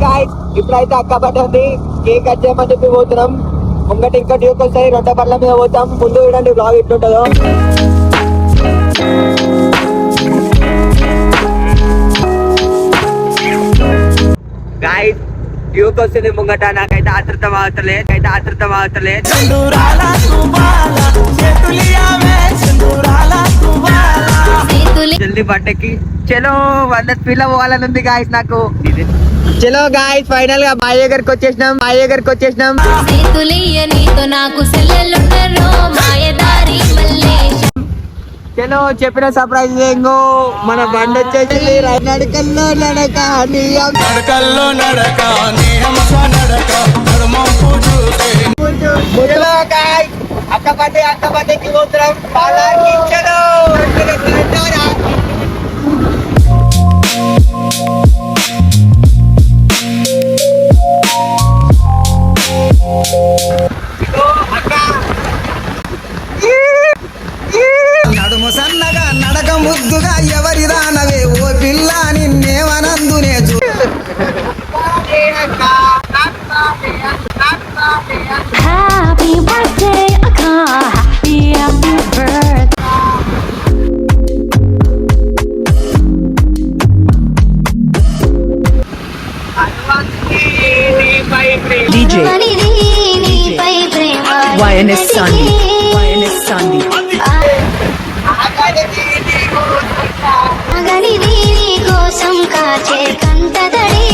Guys ఇప్పుడైతే అక్క బట్ట ఉంది, కేక్ కట్ చేయమని చెప్పి పోతున్నాం. ముంగటి ఇంకా డ్యూక్ వస్తాయి, రొట్టె పళ్ళ మీద పోతాం. ముందు చూడండి బ్లాగ్ ఎట్లుంటుందో. గాయ్స్ డ్యూక్ వస్తుంది ముంగట, నాకైతే ఆతృతం అవుతలే. జల్దీ బట్టకి చలో 100 స్పీడ్ లో పోవాలని ఉంది గాయ్స్ నాకు. చలో గాయ్స్ ఫైనల్ గా బాయ్ దగ్గరికి వచ్చేసినాం. చలో చెప్పిన సర్ప్రైజ్ ఏంగో, మన బండి వచ్చేసింది. నడకల్లో నడక అక్క పట్టేకి పోతున్నాం. చలో నడుము సన్నగా నడక ముద్దుగా ఎవరి దానవే ఓ పిల్ల నిన్నేమనందునే Happy birthday, Akka. Happy birthday. DJ YNS Sandy. కోసం కాచే కంటదడి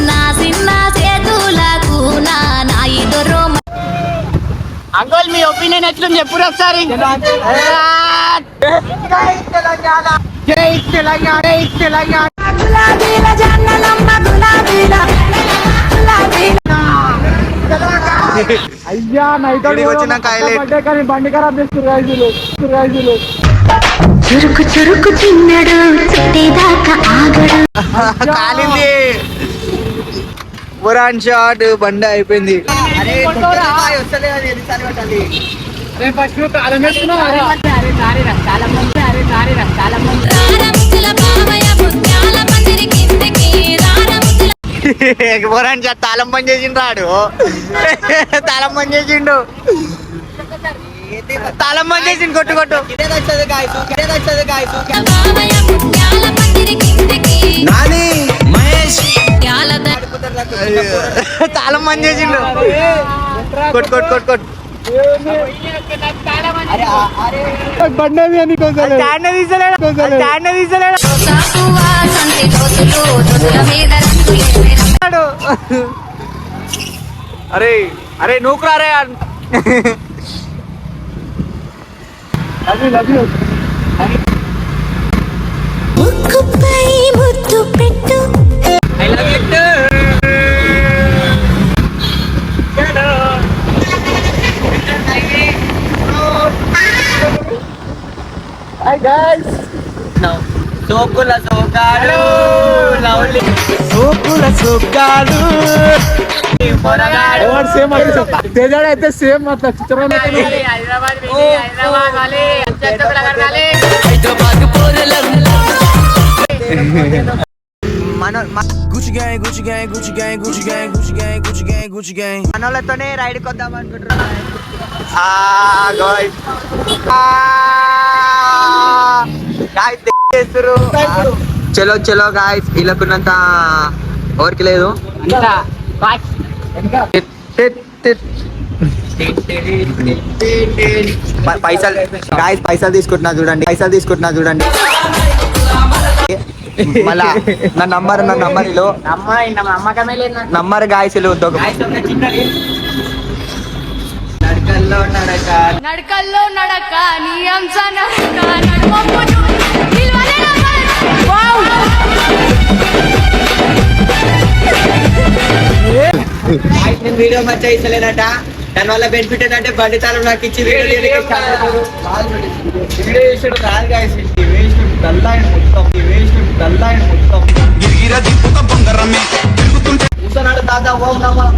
నా చిన్న చేతులకు నా ఇద్దరు. అంకుల్ మీ ఒపీనియన్ ఎట్లుంది ఎప్పుడు ఒకసారి? జై తెలంగాణ. అయ్యా నైట్ కానీ బండి ఖరాబ్ చేస్తారు. చురుకు చిన్నడు చుట్టేదాకా ఆగడు. కాలింది పురాన్ షాట్ బండి అయిపోయింది. పురాన్ షాట్ తాళం పని చేసిండు రాడు. తాళం పని చేసిండు కొట్టు. నాని మహేష్ తాళం పని చేసిండు. కొట్టు బండి తీసలేడు. అరే నూకురారే. ముక్కుపై ముద్దు పెట్టు. I love you too. Hi guys. No. Sokula sokalu. Lovely. Sokula sokalu. और सेम तेजाड़ అయితే సేమ్ అట్లా చిత్రం హైదరాబాద్ वाले హైదరాబాద్ మనోళ్ళతోనే రైడ్ కొద్దాం అనుకుంటున్నా. చలో గాయ్స్ వీళ్ళకున్నంత ఎవరికి లేదు. పైసలు తీసుకుంటున్నా చూడండి. మళ్ళా నా నంబర్ ఇలో నంబర్ గాయస్ నడకల్లో నడక నీ అంశ వీడియో మంచిగా ఇస్తలేనట. దాని వల్ల బెనిఫిట్ ఏంటంటే బండి తాళం నాకు ఇచ్చి వీడియో చేసాడు కాదు గాయస్. కూర్చొన్నాడు తాత ఓం నమః.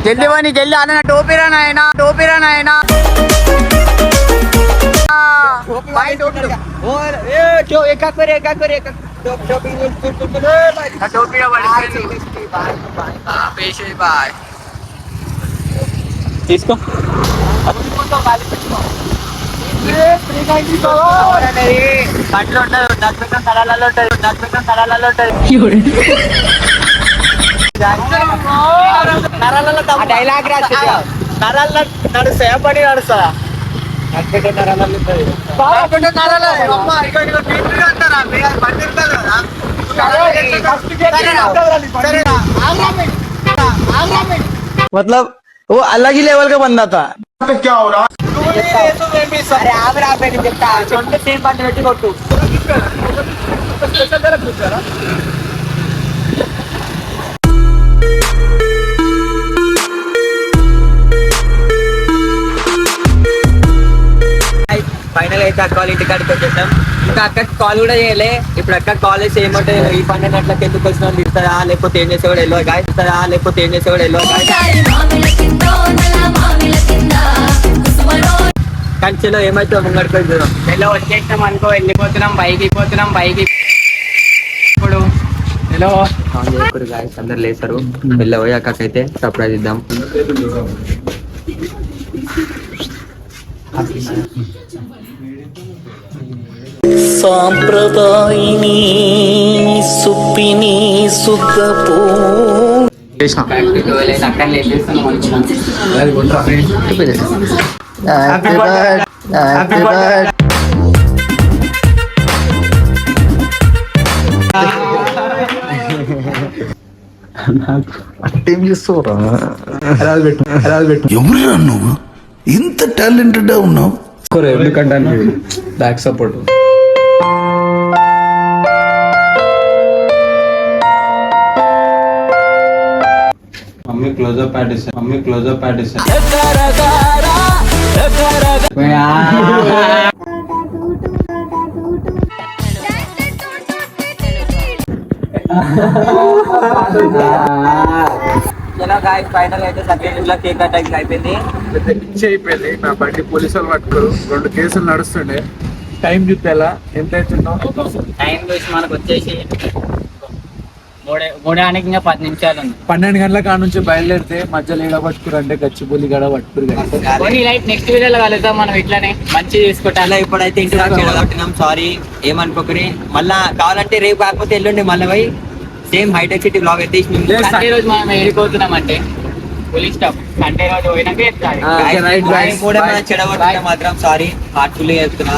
జల్దీ పోనీ జల్దీ అన్న టోపీరా నాయన తీసుకో కట్లు ఉండదు నడుపుకం తలాలలో ఉంటుంది డైలాగ్ నరాల నడుస్తాయా పడి నడుస్తారా मतलब वो अलग ही लेवल का बंदा था సేమ్ పంట పెట్టి కొట్టు ఫైనల్ అయితే అక్క వాళ్ళ ఇంటికాడికి వచ్చేసాం. ఇంకా అక్క కాల్ కూడా చేయలే. ఇప్పుడు అక్క కాల్ చేసి ఏమంటే ఈ 12 గంటలకు ఎందుకు వచ్చినా ఇస్తారా లేకపోతే ఏం చేసేవాడు వెళ్ళో గాయస్ కంచెలో ఏమైతే ముంగడికి వెళ్తున్నాం. ఎలా వచ్చేసాం అనుకో, వెళ్ళిపోతున్నాం బైక్ ఇప్పుడు హలో గాయస్ అందరు లేసారు. వెళ్ళబోయి అక్కకైతే సర్ప్రైజ్ ఇద్దాం. సాంప్రదాయిని సుప్పిని సుద్దపూ ఎవరురా నువ్వు ఇంత టాలెంటెడ్ ఉన్నావు ఎందుకంటే బ్యాక్ సపోర్ట్ మమ్మీ క్లోజప్ ప్యాటిస్ చలో గాయస్ ఫైనల్ అయితే సర్టిఫికెట్ కేక్ కటింగ్ అయిపోయింది. అయిపోయింది. నా బండి పోలీసు వాళ్ళు పట్టుకోరు. 2 కేసులు నడుస్తుండే. టైం చూస్తే ఎలా ఎంత అవుతున్నావు? టైం చూసి మనకు వచ్చేసి 3 ఇంకా 10 నిమిషాలు ఉంది. 12 గంటల కాడ నుంచి బయలుదేరితే మధ్యలో ఏడ పట్టుకురు అంటే గచ్చిబౌలి గడ పట్టుకురు. నెక్స్ట్ వీడియోలో కలుద్దాం మనం. ఇట్లానే మంచి తీసుకుంటా. ఇప్పుడైతే ఇంటి దాకా చెడగొట్టినాం. సారీ ఏమనుకోకరి. మళ్ళా కావాలంటే రేపు కాకపోతే ఎల్లుండి మళ్ళీ పోయి సేమ్ హైటెక్ సిటీ బ్లాగ్ అయితే సండే రోజు మనం వెళ్ళిపోతున్నాం అంటే పోలీస్ స్టాప్. సండే రోజు పోయినాక చెడగొట్టిన మాత్రం సారీ హార్ట్ఫుల్లీ చెప్తున్నా.